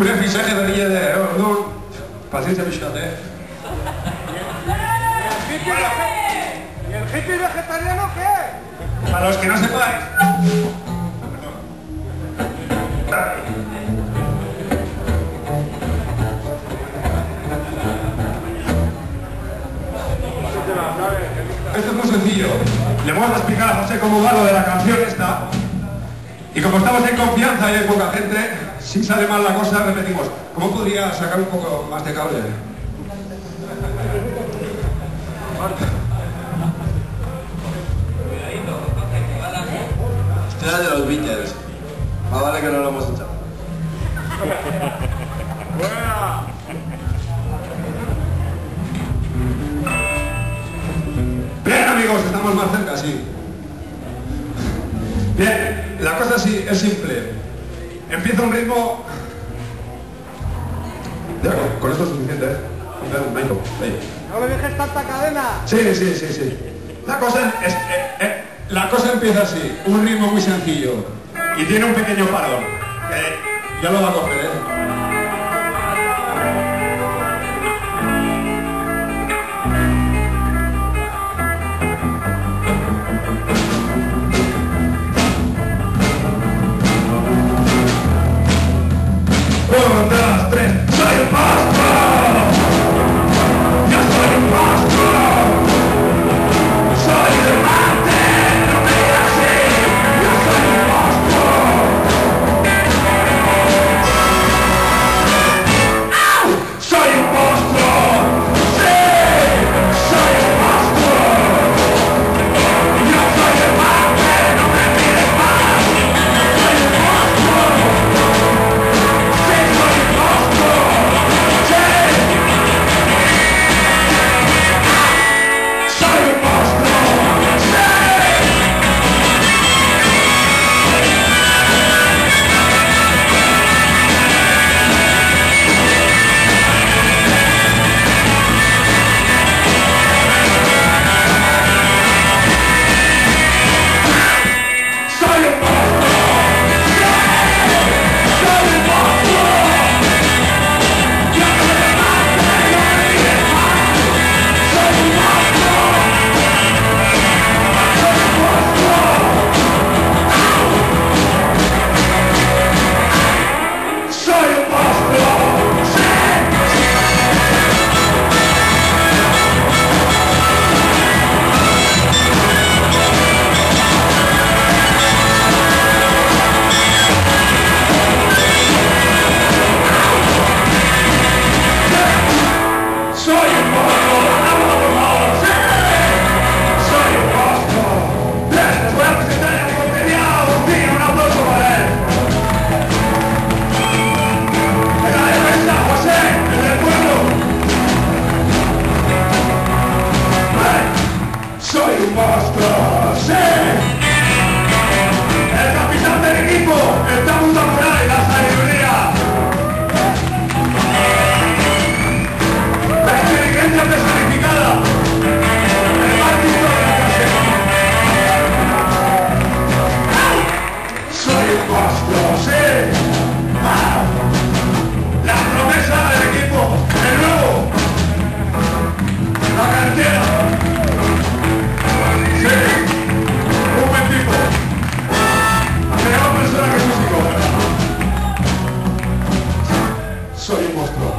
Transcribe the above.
Una fichaje de Villa de no. Paciencia, Michelle. ¿Y el hippie vegetariano qué? Para los que no sepáis. Esto es muy sencillo. Le vamos a explicar a José cómo va lo de la canción esta. Y como estamos en confianza y hay poca gente, si sale mal la cosa, repetimos. ¿Cómo podría sacar un poco más de cable? Este era de los Beatles. Más vale que no lo hemos echado. Bien, amigos, estamos más cerca, sí. Bien, la cosa sí es simple. Empieza un ritmo. Ya, con esto es suficiente, ¿eh? No le dejes tanta cadena. Sí. La cosa empieza así, un ritmo muy sencillo. Y tiene un pequeño parón. Ya lo va a coger, ¿eh? ¡1, 2, 3! ¡Soy un monstruo! ¡Yo soy un monstruo! ¡Soy de Marte! ¡No me digas así! ¡Yo soy un monstruo! ¡Au! ¡Soy un monstruo! ¡Sí! ¡Soy un monstruo! ¡Yo soy de Marte! ¡No me mires más! ¡Soy un monstruo! ¡Sí, soy un monstruo! ¡Sí! ¡Soy un monstruo! ¡Sí! ¡Soy un monstruo! ¡Soy un monstruo! ¡Yo soy de Marte! ¡No me mires más! ¡Soy un monstruo! ¡Soy un monstruo! ¡Soy un monstruo! ¡Sí! ¡Soy un monstruo! ¡Vamos, por favor! ¡Sí! ¡Soy un monstruo! Bien, les voy a presentar a mi compañero Agustín. Un aplauso para él. En la defensa, José, el del pueblo. Bien. ¡Soy un monstruo! ¡Sí! El capitán del equipo, el Tamu Samurai, la sabiduría. La inteligencia personificada. El más listo de la clase. Soy un monstruo, sí. ¡Ah! La promesa del equipo, el nuevo. La cantera. Sí. Un buen tipo. Mejor persona que músico, ¿verdad? Soy un monstruo.